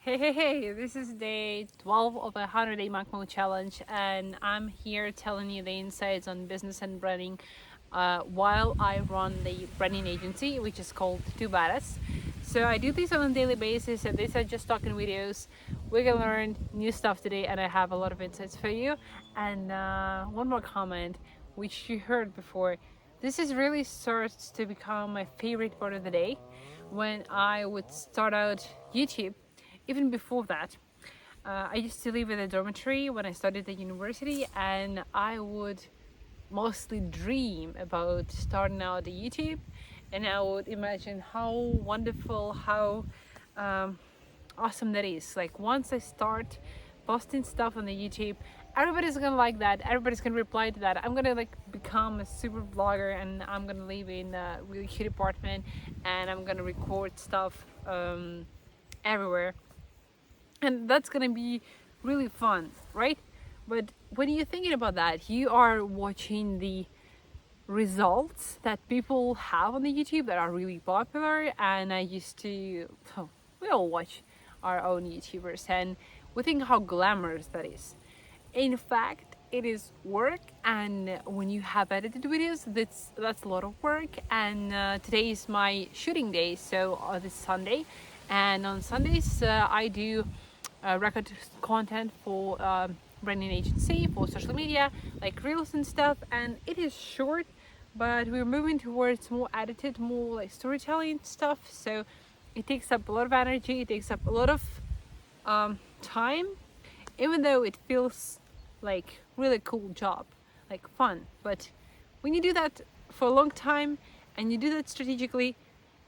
Hey, this is day 12 of a 100-day monk mode challenge, and I'm here telling you the insights on business and branding while I run the branding agency, which is called TOO.BADASS. So I do this on a daily basis, and these are just talking videos. We're gonna learn new stuff today, and I have a lot of insights for you. And one more comment, which you heard before. This is really starts to become my favorite part of the day. When I would start out YouTube, even before that, I used to live in a dormitory when I studied at university, and I would mostly dream about starting out a YouTube, and I would imagine how wonderful, how awesome that is. Like once I start posting stuff on the YouTube, everybody's gonna like that. Everybody's gonna reply to that. I'm gonna like become a super vlogger, and I'm gonna live in a really cute apartment, and I'm gonna record stuff everywhere, and that's gonna be really fun, right? But when you're thinking about that, you are watching the results that people have on the YouTube that are really popular. And I used to, oh, we all watch our own YouTubers, and we think how glamorous that is. In fact, it is work, and when you have edited videos, that's a lot of work. And today is my shooting day, so this Sunday, and on Sundays I do record content for branding agency, for social media, like reels and stuff. And it is short, but we're moving towards more edited, more like storytelling stuff. So it takes up a lot of energy, it takes up a lot of time, even though it feels like really cool job, like fun. But when you do that for a long time and you do that strategically,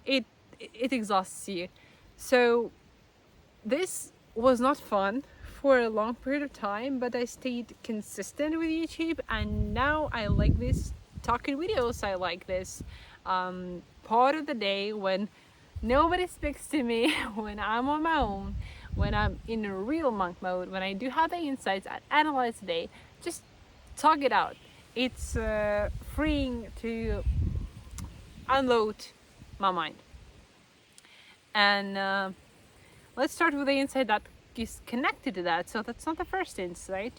it exhausts you. So this was not fun for a long period of time, but I stayed consistent with YouTube, and now I like this talking videos. I like this part of the day when nobody speaks to me, when I'm on my own, when I'm in a real monk mode, when I do have the insights, I analyze the day, just talk it out. It's freeing to unload my mind. And let's start with the insight that is connected to that. So that's not the first insight.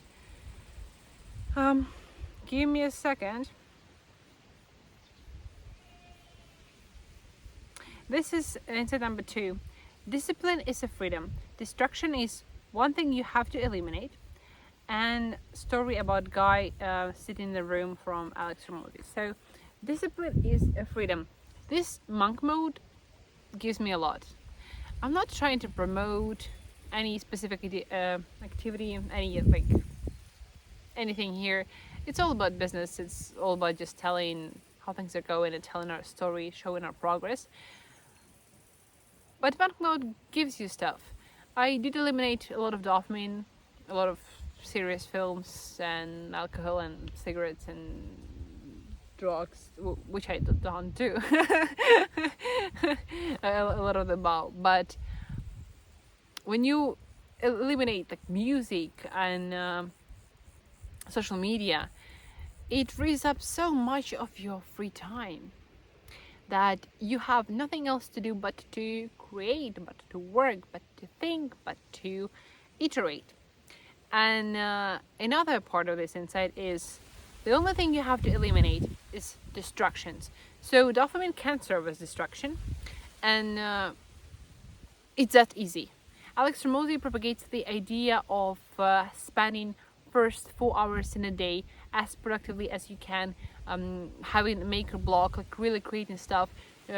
Give me a second. This is insight number 2. Discipline is a freedom. Distraction is one thing you have to eliminate. And story about guy sitting in the room from Alex Ramosi. So discipline is a freedom. This monk mode gives me a lot. I'm not trying to promote any specific activity, anything here. It's all about business. It's all about just telling how things are going and telling our story, showing our progress. But monk mode gives you stuff. I did eliminate a lot of dopamine, a lot of serious films and alcohol and cigarettes and drugs, which I don't do a lot of the above. But when you eliminate like music and social media, it frees up so much of your free time that you have nothing else to do but to create, but to work, but to think, but to iterate. And another part of this insight is the only thing you have to eliminate is distractions. So dopamine can serve as distraction, and it's that easy. Alex Ramosi propagates the idea of spending first 4 hours in a day as productively as you can, having a maker block, like really creating stuff,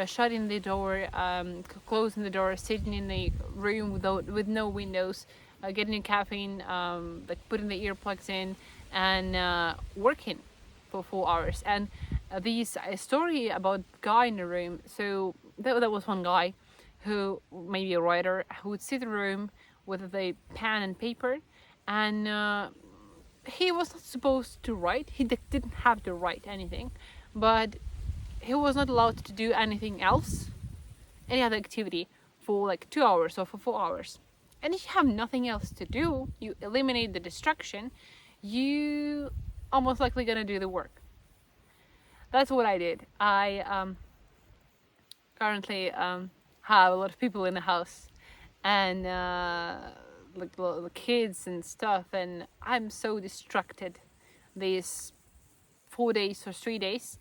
shutting the door, closing the door, sitting in a room with no windows, getting your caffeine, like putting the earplugs in, and working for 4 hours. And this story about guy in the room. So that was one guy who, maybe a writer, who would sit in the room with a pen and paper, and he was not supposed to write. He didn't have to write anything, but he was not allowed to do anything else, any other activity, for like 2 hours or for 4 hours. And if you have nothing else to do, you eliminate the distraction, you almost likely gonna do the work. That's what I did. I currently have a lot of people in the house, and like the kids and stuff, and I'm so distracted these 4 days or 3 days.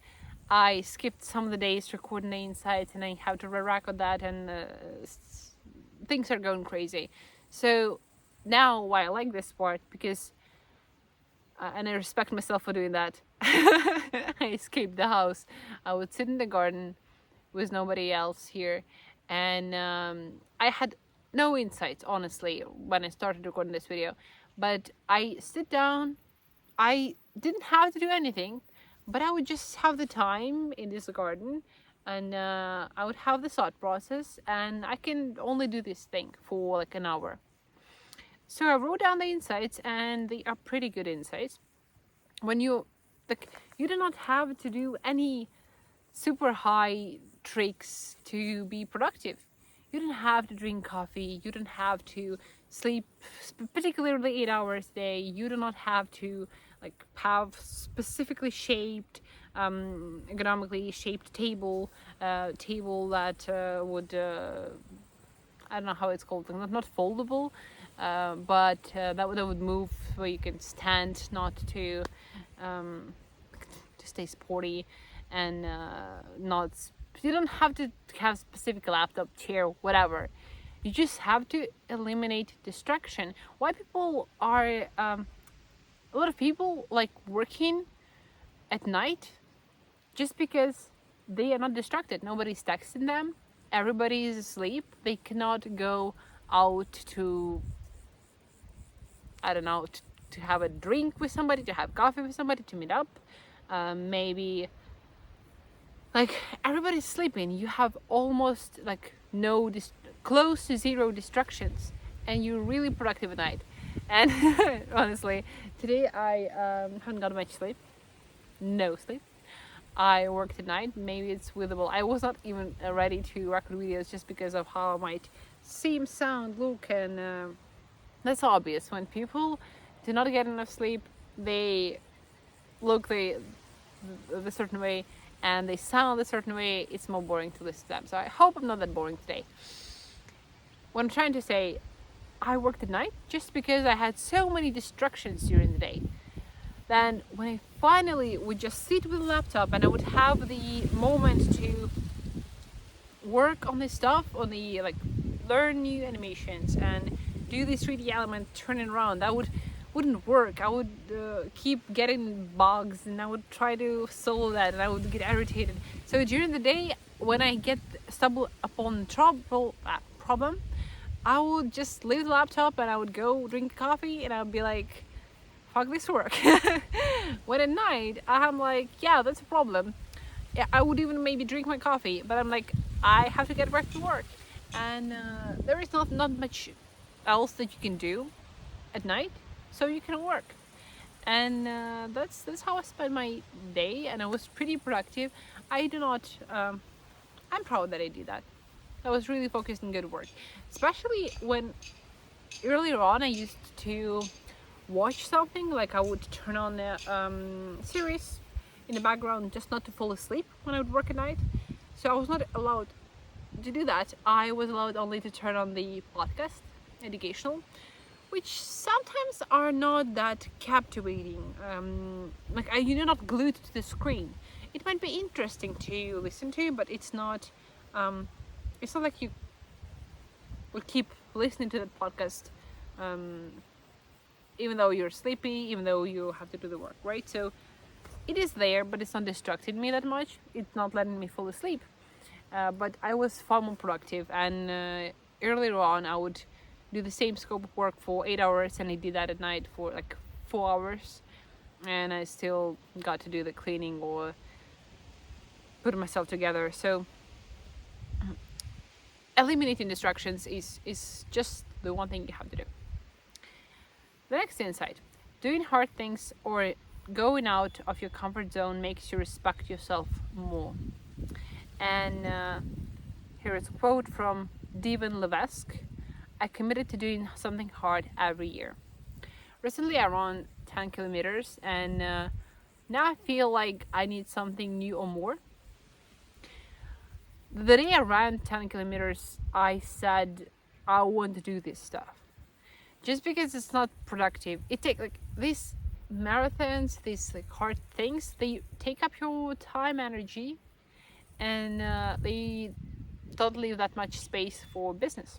I skipped some of the days recording the insights, and I have to re-record that, and things are going crazy. So now why I like this part, because and I respect myself for doing that. I escaped the house. I would sit in the garden with nobody else here, and I had no insights, honestly, when I started recording this video. But I sit down. I didn't have to do anything, but I would just have the time in this garden, and I would have the thought process, and I can only do this thing for like an hour. So I wrote down the insights, and they are pretty good insights. When you like, you do not have to do any super high tricks to be productive. You don't have to drink coffee. You don't have to sleep particularly 8 hours a day. You do not have to like have specifically shaped, ergonomically shaped table that would I don't know how it's called, not foldable, but that would move where you can stand, not to stay sporty, and not. You don't have to have specific laptop, chair, whatever. You just have to eliminate distraction. Why people are a lot of people like working at night, just because they are not distracted. Nobody's texting them. Everybody is asleep. They cannot go out to, I don't know, to have a drink with somebody, to have coffee with somebody, to meet up. Maybe like everybody's sleeping. You have almost like close to zero distractions, and you're really productive at night. And honestly, today I haven't got much sleep. No sleep. I worked at night. Maybe it's withable. I was not even ready to record videos just because of how I might seem, sound, look, and that's obvious. When people do not get enough sleep, they look the certain way, and they sound a certain way. It's more boring to listen to them. So I hope I'm not that boring today. What I'm trying to say, I worked at night just because I had so many distractions during the day. Then when I finally would just sit with a laptop, and I would have the moment to work on this stuff, on the like learn new animations and do this 3D element, turn it around, that wouldn't work. I would keep getting bugs, and I would try to solve that, and I would get irritated. So during the day, when I get stumble upon problem, I would just leave the laptop, and I would go drink coffee, and I would be like, fuck this work. When at night, I'm like, yeah, that's a problem. Yeah, I would even maybe drink my coffee, but I'm like, I have to get back to work. And there is not much else that you can do at night, so you can work. And that's how I spent my day, and I was pretty productive. I do not, I'm proud that I did that. I was really focused on good work, especially when earlier on I used to watch something, like I would turn on a series in the background just not to fall asleep when I would work at night. So I was not allowed to do that. I was allowed only to turn on the podcast, educational, which sometimes are not that captivating. Like you're not glued to the screen. It might be interesting to listen to, but it's not like you will keep listening to the podcast even though you're sleepy, even though you have to do the work, right? So it is there, but it's not distracting me that much. It's not letting me fall asleep. But I was far more productive, and earlier on I would do the same scope of work for 8 hours, and I did that at night for like 4 hours, and I still got to do the cleaning or put myself together. So eliminating distractions is just the one thing you have to do. The next insight: doing hard things or going out of your comfort zone makes you respect yourself more. And here is a quote from D12: I committed to doing something hard every year. Recently I ran 10 kilometers, and now I feel like I need something new or more. The day I ran 10 kilometers, I said I want to do this stuff. Just because it's not productive, it take like these marathons, these like hard things, they take up your time, energy, and they don't leave that much space for business.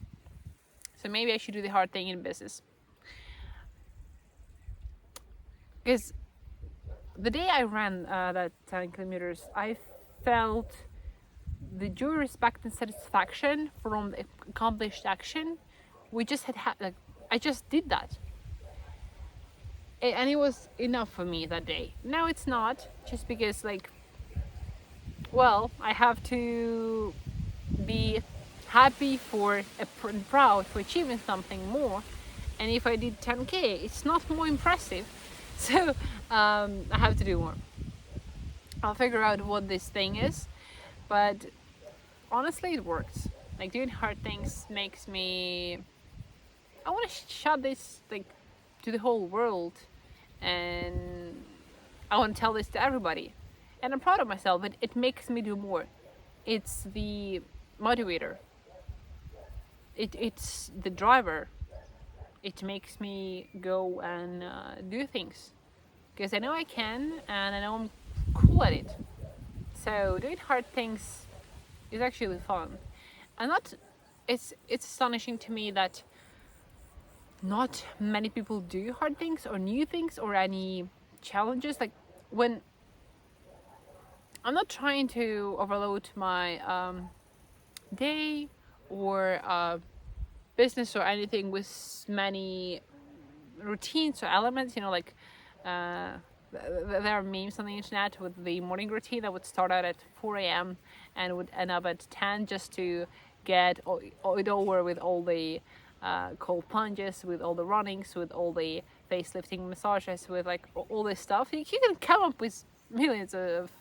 So maybe I should do the hard thing in business. Because the day I ran that 10 kilometers, I felt the joy, respect, and satisfaction from the accomplished action. We just like I just did that, and it was enough for me that day. Now it's not, just because like, well, I have to be happy for and proud for achieving something more. And if I did 10k, it's not more impressive. So I have to do more. I'll figure out what this thing is, but honestly, it works. Like, doing hard things makes me. I want to shout this like to the whole world, and I want to tell this to everybody. And I'm proud of myself, but it makes me do more. It's the motivator. It's the driver. It makes me go and do things, because I know I can, and I know I'm cool at it. So doing hard things is actually fun, and not. It's astonishing to me that not many people do hard things or new things or any challenges. Like, when I'm not trying to overload my day or business or anything with many routines or elements, like there are memes on the internet with the morning routine that would start out at 4 a.m. and would end up at 10, just to get it over with all the cold plunges, with all the runnings, with all the facelifting massages, with like all this stuff. You can come up with millions of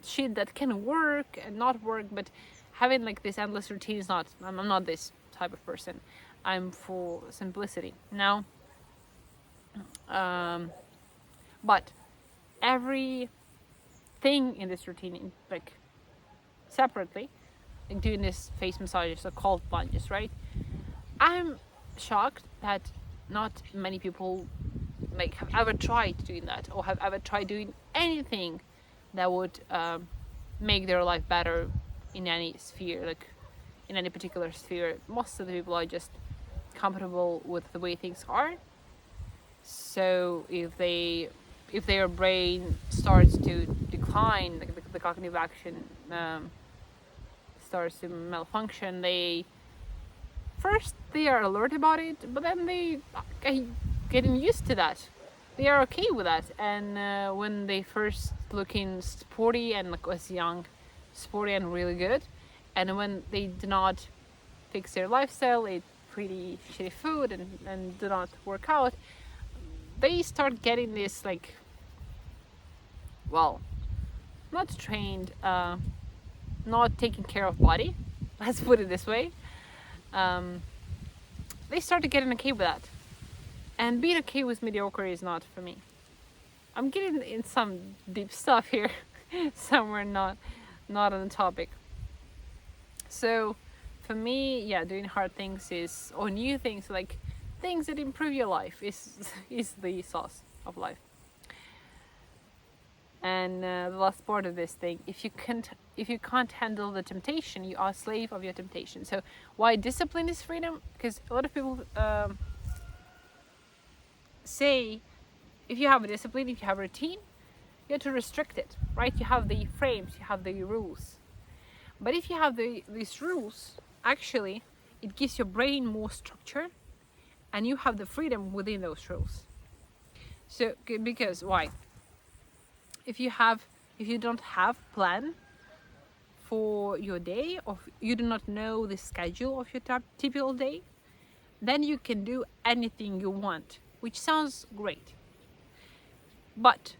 shit that can work and not work, but having like this endless routine is not. I'm not this type of person. I'm for simplicity now. But every thing in this routine, like separately, like doing this face massages or cold plunges, right? I'm shocked that not many people like have ever tried doing that, or have ever tried doing anything that would make their life better in any sphere, like in any particular sphere. Most of the people are just comfortable with the way things are. So if their brain starts to decline, like the cognitive action starts to malfunction, they are alert about it, but then they are getting used to that. They are okay with that, and when they first looking sporty and like was young, sporty and really good, and when they do not fix their lifestyle, eat pretty shitty food and do not work out, they start getting this like, well, not trained, not taking care of body, let's put it this way. They started getting okay with that, and being okay with mediocre is not for me. I'm getting in some deep stuff here somewhere not on the topic. So for me, yeah, doing hard things or new things, like things that improve your life, is the sauce of life. And the last part of this thing, if you can't handle the temptation, you are a slave of your temptation. So why discipline is freedom? Because a lot of people say, if you have a discipline, if you have a routine, you have to restrict it, right? You have the frames, you have the rules. But if you have these rules, actually, it gives your brain more structure, and you have the freedom within those rules. So, because why? If you don't have plan for your day, or you do not know the schedule of your typical day, then you can do anything you want, which sounds great. But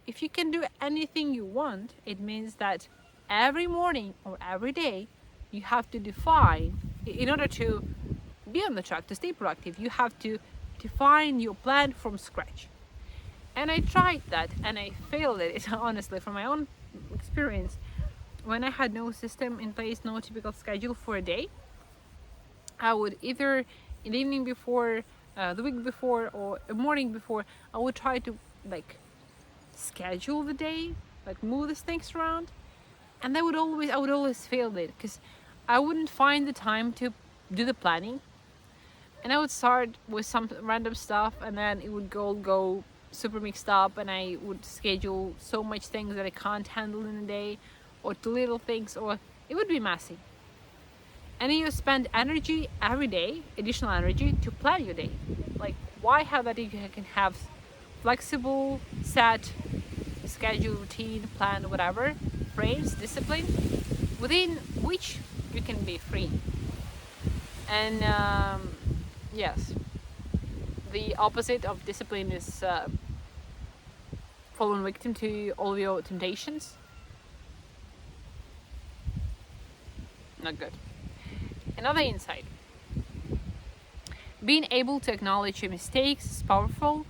if you can do anything you want, it means that every morning or every day you have to define, in order to be on the track, to stay productive, you have to define your plan from scratch. And I tried that, and I failed at it, honestly, from my own experience. When I had no system in place, no typical schedule for a day, I would either in the evening before, the week before, or the morning before, I would try to like schedule the day, like move these things around, and I would always fail it because I wouldn't find the time to do the planning, and I would start with some random stuff, and then it would go super mixed up, and I would schedule so much things that I can't handle in a day, or too little things, or it would be messy. And you spend energy every day, additional energy, to plan your day. Like, why have that if you can have flexible, set, schedule, routine, plan, whatever, frames, discipline, within which you can be free. And yes, the opposite of discipline is fallen victim to all your temptations. Not good. Another insight. Being able to acknowledge your mistakes is powerful,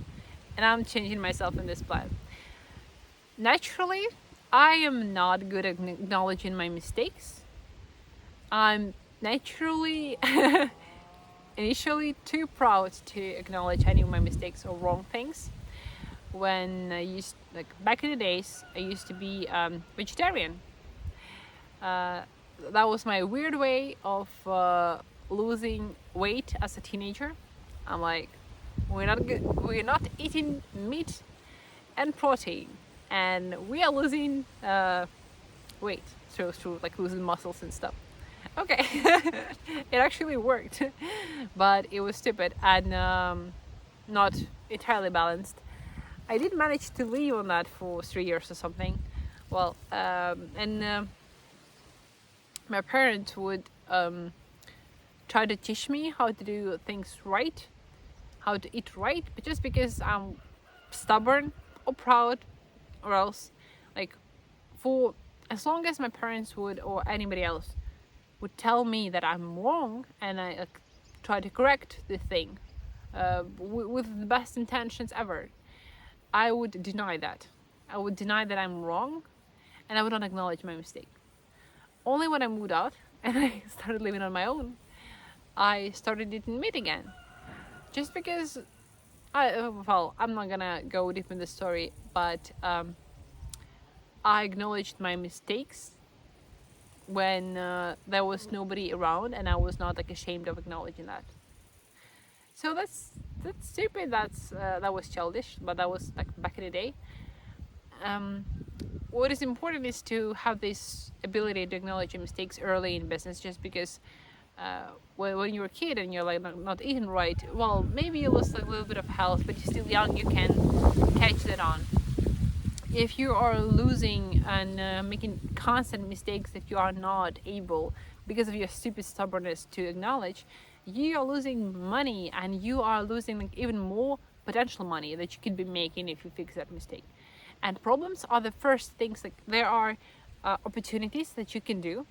and I'm changing myself in this plan. Naturally, I am not good at acknowledging my mistakes. I'm naturally initially too proud to acknowledge any of my mistakes or wrong things. When I used, like back in the days, I used to be vegetarian. That was my weird way of losing weight as a teenager. I'm like, we're not eating meat and protein, and we are losing weight through like losing muscles and stuff. Okay, it actually worked, but it was stupid and not entirely balanced. I did manage to live on that for 3 years or something. Well, my parents would try to teach me how to do things right, how to eat right, but just because I'm stubborn or proud, or else, like, for as long as my parents would, or anybody else would tell me that I'm wrong, and I try to correct the thing with the best intentions ever, I would deny that. I would deny that I'm wrong, and I would not acknowledge my mistake. Only when I moved out and I started living on my own, I started eating meat again. Just because, I'm not gonna go deep in the story, but I acknowledged my mistakes when there was nobody around, and I was not like ashamed of acknowledging that. So that's stupid. That was childish, but that was like back in the day. What is important is to have this ability to acknowledge your mistakes early in business, just because when you're a kid and you're like not eating right, well, maybe you lost like a little bit of health, but you're still young, you can catch that on. If you are losing and making constant mistakes that you are not able, because of your stupid stubbornness, to acknowledge, you are losing money, and you are losing like even more potential money that you could be making if you fix that mistake. And problems are the first things. Like, there are opportunities that you can do,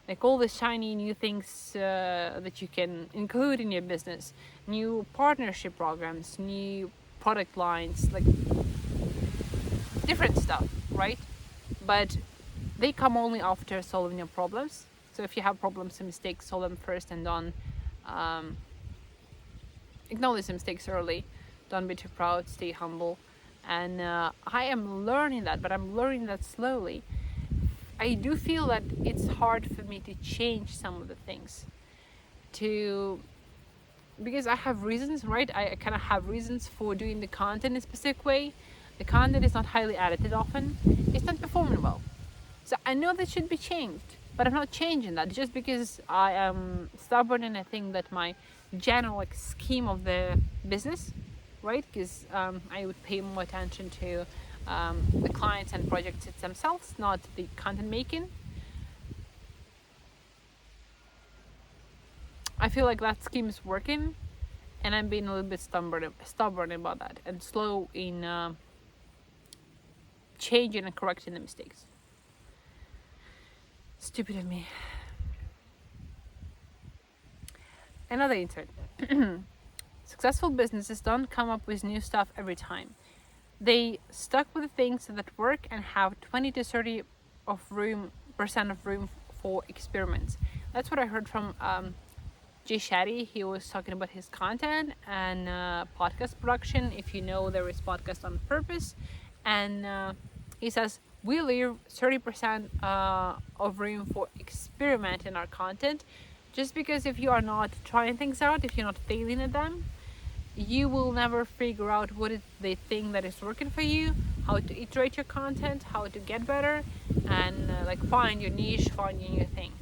like all the shiny new things that you can include in your business, new partnership programs, new product lines, like different stuff, right? But they come only after solving your problems. So if you have problems and mistakes, solve them first, and don't acknowledge the mistakes early. Don't be too proud, stay humble. And I am learning that, but I'm learning that slowly. I do feel that it's hard for me to change some of the things, because I have reasons, right? I kind of have reasons for doing the content in a specific way. The content is not highly edited often. It's not performing well. So I know that should be changed, but I'm not changing that just because I am stubborn, and I think that my general like scheme of the business, right? Because I would pay more attention to the clients and projects themselves, not the content making. I feel like that scheme is working, and I'm being a little bit stubborn about that, and slow in changing and correcting the mistakes. Stupid of me. Another insight. Successful businesses don't come up with new stuff every time. They stuck with the things that work and have 20 to 30% of room for experiments. That's what I heard from Jay Shetty, he was talking about his content and podcast production. If you know, there is podcast on purpose, and he says we leave 30% of room for experiment in our content, just because if you are not trying things out, if you're not failing at them, you will never figure out what is the thing that is working for you, how to iterate your content, how to get better, and like find your niche, find your new thing.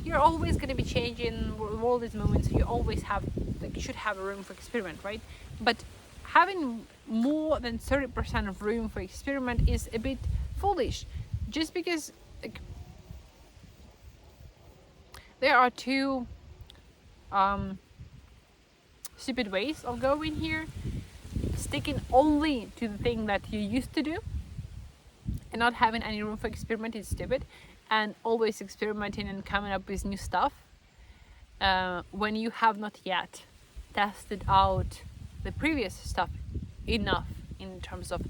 You're always going to be changing. The world is moving, so you always have, like, you should have a room for experiment, right? But having more than 30% of room for experiment is a bit foolish, just because, like, there are two stupid ways of going here. Sticking only to the thing that you used to do and not having any room for experiment is stupid, and always experimenting and coming up with new stuff when you have not yet tested out the previous stuff enough in terms of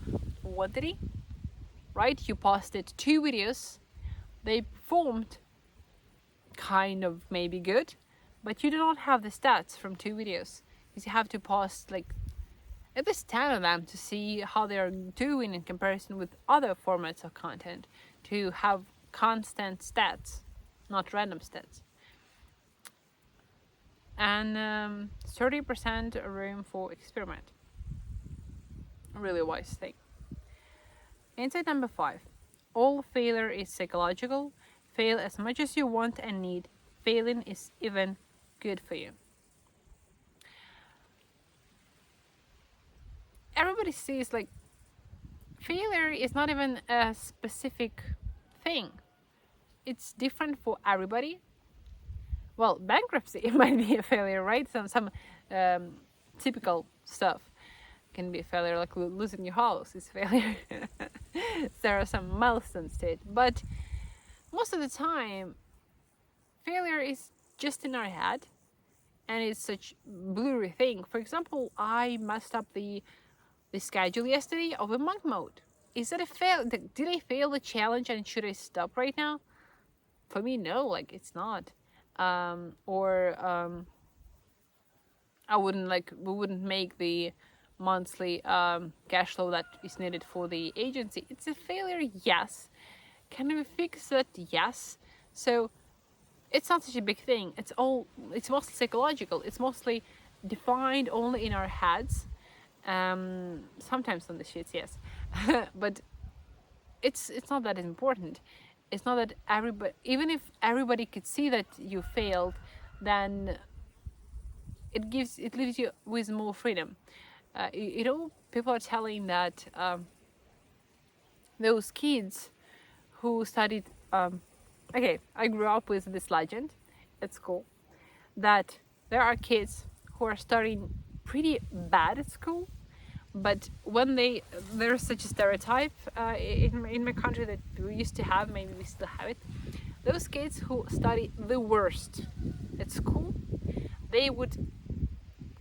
quantity, right? You posted 2 videos, they performed kind of maybe good, but you do not have the stats from 2 videos, because you have to post like at least 10 of them to see how they are doing in comparison with other formats of content, to have constant stats, not random stats. And 30% room for experiment. A really wise thing. Insight number 5. All failure is psychological. Fail as much as you want and need. Failing is even good for you. Everybody sees, like, failure is not even a specific thing. It's different for everybody. Well, bankruptcy might be a failure, right? Some typical stuff can be a failure, like losing your house is failure. There are some milestones to it, but most of the time, failure is just in our head, and it's such blurry thing. For example, I messed up the schedule yesterday of a monk mode. Is that a fail? Did I fail the challenge and should I stop right now? For me, no, like, it's not. I wouldn't, we wouldn't make the monthly cash flow that is needed for the agency. It's a failure, yes. Can we fix it? Yes. So it's not such a big thing. It's mostly psychological. It's mostly defined only in our heads. Sometimes on the sheets, yes. But it's not that important. It's not that everybody, even if everybody could see that you failed, then it leaves you with more freedom. People are telling that those kids who studied, I grew up with this legend at school, that there are kids who are studying pretty bad at school, but when there's such a stereotype in my country that we used to have, maybe we still have it, those kids who study the worst at school, they would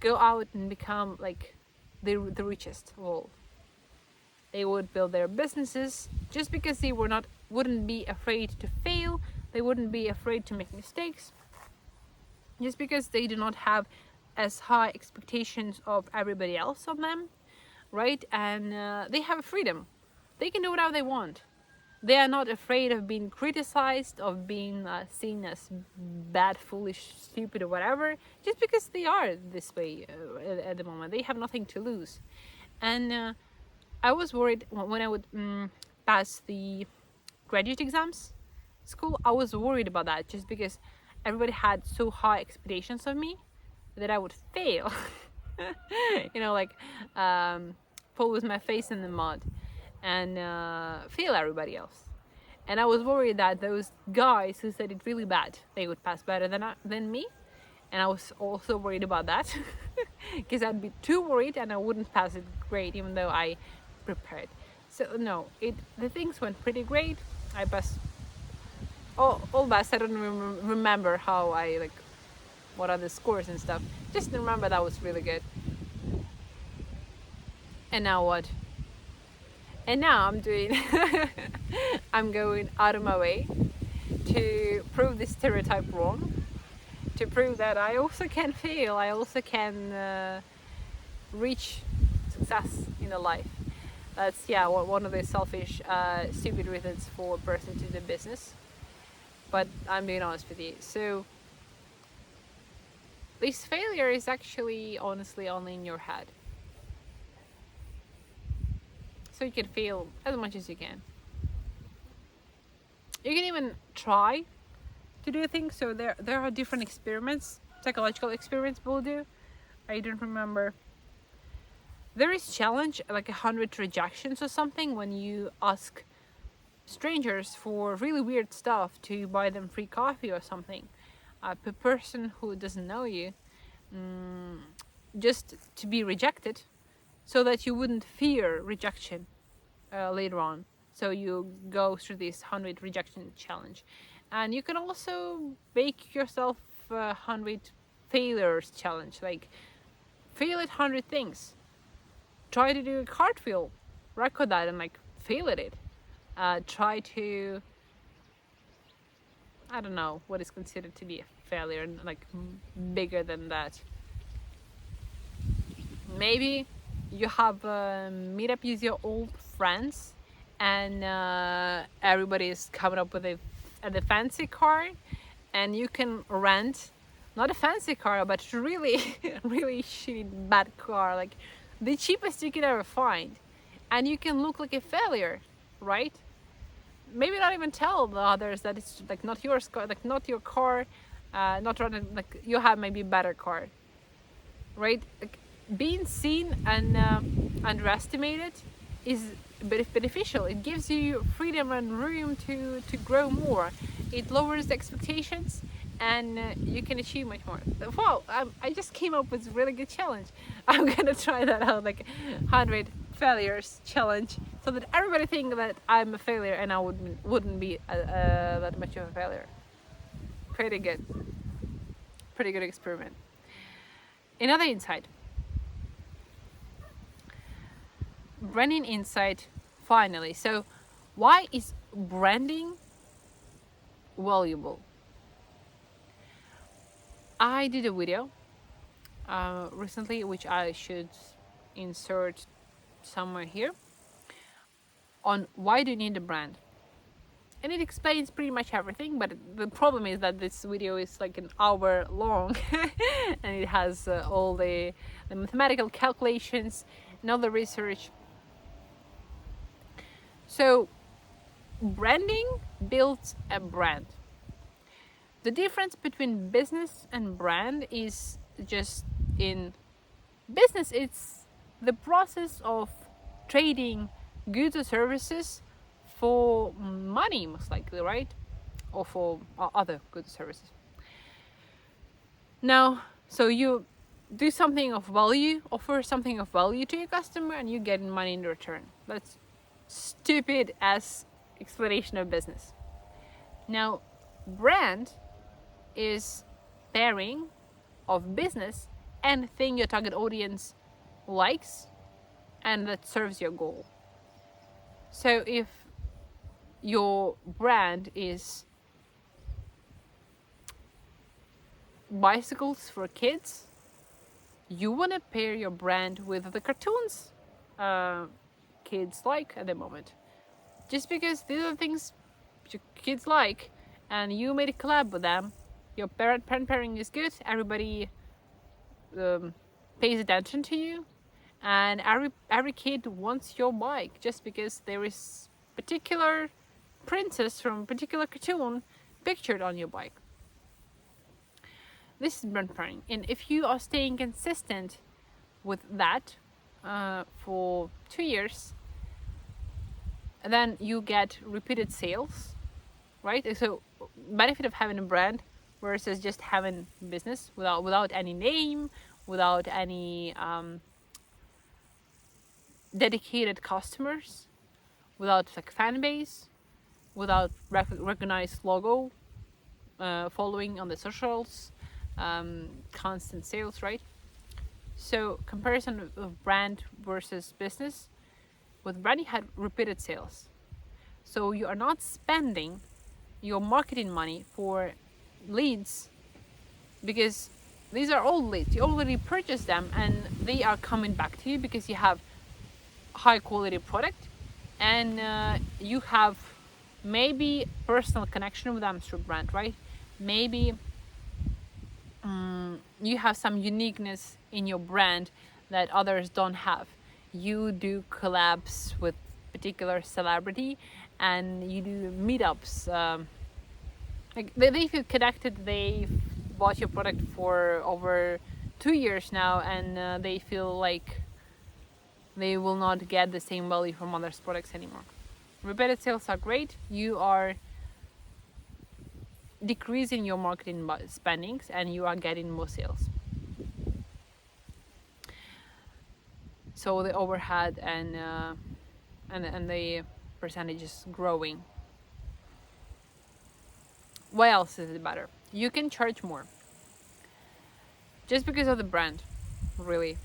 go out and become like the richest of all. They would build their businesses just because they wouldn't be afraid to fail, they wouldn't be afraid to make mistakes, just because they do not have as high expectations of everybody else on them, right? And they have freedom. They can do whatever they want. They are not afraid of being criticized, of being seen as bad, foolish, stupid, or whatever, just because they are this way at the moment. They have nothing to lose. And I was worried when I would pass the graduate exams at school. I was worried about that, just because everybody had so high expectations of me that I would fail. Fall with my face in the mud and fail everybody else. And I was worried that those guys who studied really bad, they would pass better than me. And I was also worried about that, because I'd be too worried and I wouldn't pass it great, even though I prepared. So no, the things went pretty great. I passed all best. I don't remember how what are the scores and stuff. Just remember that was really good. And now what? And now I'm going out of my way to prove this stereotype wrong, to prove that I also can fail. I also can reach success in a life. That's one of the selfish, stupid reasons for a person to do business. But I'm being honest with you. So this failure is actually honestly only in your head. So you can fail as much as you can. You can even try to do things. So there are different experiments, psychological experiments we'll do. I don't remember. There is challenge like 100 rejections or something when you ask strangers for really weird stuff to buy them free coffee or something. A person who doesn't know you, just to be rejected, so that you wouldn't fear rejection later on. So you go through this 100 rejection challenge, and you can also make yourself 100 failures challenge. Like fail at 100 things. Try to do a cartwheel, record that, and like fail at it. Try to, I don't know what is considered to be a failure, and like bigger than that. Maybe you have a meetup with your old friends, and everybody is coming up with a fancy car, and you can rent not a fancy car, but really really shitty bad car, like the cheapest you can ever find, and you can look like a failure, right? Maybe not even tell the others that it's like not yours, like not your car, not running, like you have maybe a better car, right? Like, being seen and underestimated is beneficial. It gives you freedom and room to grow more. It lowers the expectations, and you can achieve much more. Wow, I just came up with a really good challenge. I'm gonna try that out, like 100 failures challenge, so that everybody think that I'm a failure and I wouldn't be that much of a failure. Pretty good experiment. Another insight. Branding insight, finally. So why is branding valuable? I did a video recently, which I should insert somewhere here, on why do you need a brand. And it explains pretty much everything, but the problem is that this video is like an hour long and it has all the mathematical calculations and all the research. So branding builds a brand. The difference between business and brand is just in business, it's the process of trading goods or services for money, most likely, right? Or for other goods or services. Now, so you do something of value, offer something of value to your customer, and you get money in return. That's stupid as explanation of business. Now, brand is pairing of business and thing your target audience likes and that serves your goal. So if your brand is bicycles for kids, you want to pair your brand with the cartoons kids like at the moment. Just because these are the things your kids like and you made a collab with them, your parent pairing is good, everybody pays attention to you, and every kid wants your bike just because there is particular princess from a particular cartoon pictured on your bike. This is brand pairing, and if you are staying consistent with that for 2 years, then you get repeated sales, right? So benefit of having a brand versus just having business without any name, without any dedicated customers, without like fan base, without recognized logo, following on the socials, constant sales, right? So comparison of brand versus business, with brand you had repeated sales. So you are not spending your marketing money for leads because these are old leads. You already purchased them and they are coming back to you because you have high quality product, and you have maybe personal connection with them through brand, right? Maybe you have some uniqueness in your brand that others don't have. You do collabs with particular celebrity, and you do meetups. Like they feel connected. They bought your product for over 2 years now, and they feel like they will not get the same value from others' products anymore. Repeated sales are great. You are decreasing your marketing spendings and you are getting more sales. So the overhead and the percentage is growing. Why else is it better? You can charge more. Just because of the brand, really.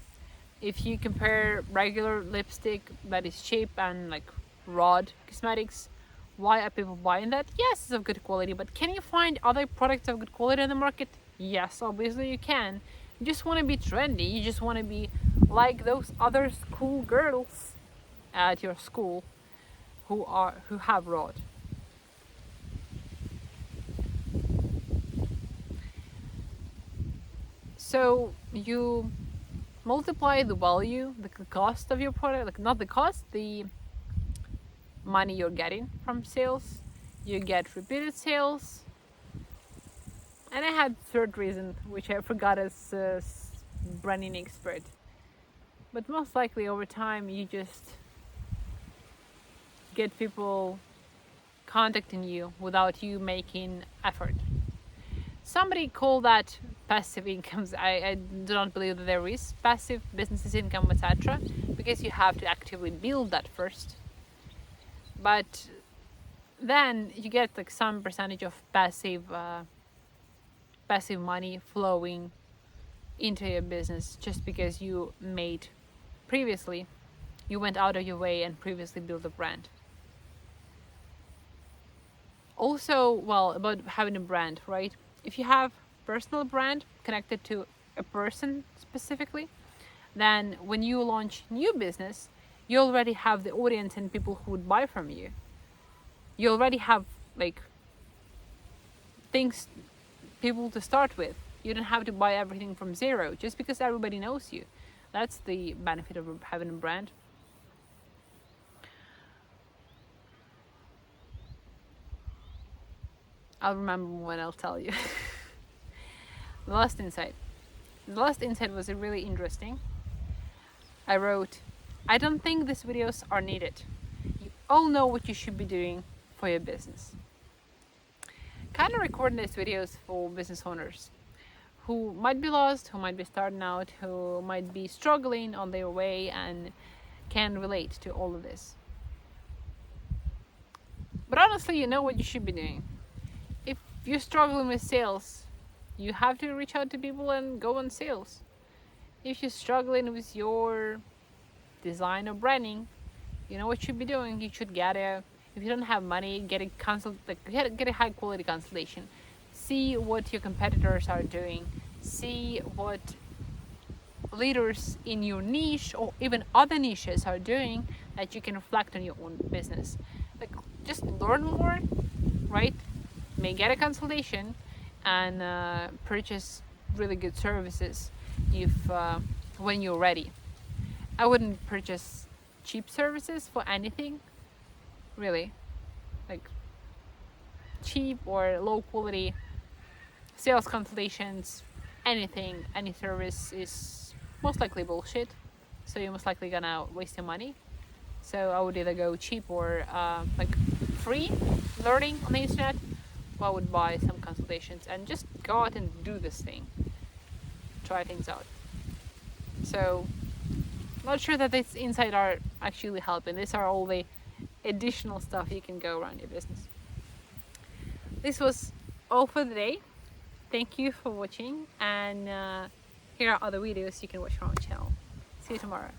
If you compare regular lipstick that is cheap and like raw cosmetics, why are people buying that? Yes, it's of good quality, but can you find other products of good quality in the market? Yes, obviously you can. You just want to be trendy. You just want to be like those other cool girls at your school who have rod. So you multiply the value, the cost of your product, like not the cost, the money you're getting from sales. You get repeated sales. And I had third reason, which I forgot as a branding expert. But most likely over time you just get people contacting you without you making effort. Somebody called that passive incomes. I do not believe that there is passive businesses income, etc., because you have to actively build that first. But then you get like some percentage of passive money flowing into your business just because you went out of your way and previously built a brand. Also, well, about having a brand, right? If you have personal brand connected to a person specifically, then when you launch new business, you already have the audience and people who would buy from you. You already have like people to start with. You don't have to buy everything from zero just because everybody knows you. That's the benefit of having a brand. I'll remember when I'll tell you. The last insight. The last insight was really interesting. I wrote, I don't think these videos are needed. You all know what you should be doing for your business. Kind of recording these videos for business owners who might be lost, who might be starting out, who might be struggling on their way and can relate to all of this. But honestly, you know what you should be doing. If you're struggling with sales, you have to reach out to people and go on sales. If you're struggling with your design or branding, you know what you should be doing. You should if you don't have money, get a high quality consultation. See what your competitors are doing. See what leaders in your niche or even other niches are doing that you can reflect on your own business. Like, just learn more, right? May get a consultation and purchase really good services when you're ready. I wouldn't purchase cheap services for anything, really. Like cheap or low quality sales consultations, anything, any service is most likely bullshit. So you're most likely gonna waste your money. So I would either go cheap or like free learning on the internet, or I would buy some consultations and just go out and do this thing. Try things out. So not sure that this insight are actually helping. These are all the additional stuff you can go around your business. This was all for the day. Thank you for watching, and here are other videos you can watch from our channel. See you tomorrow.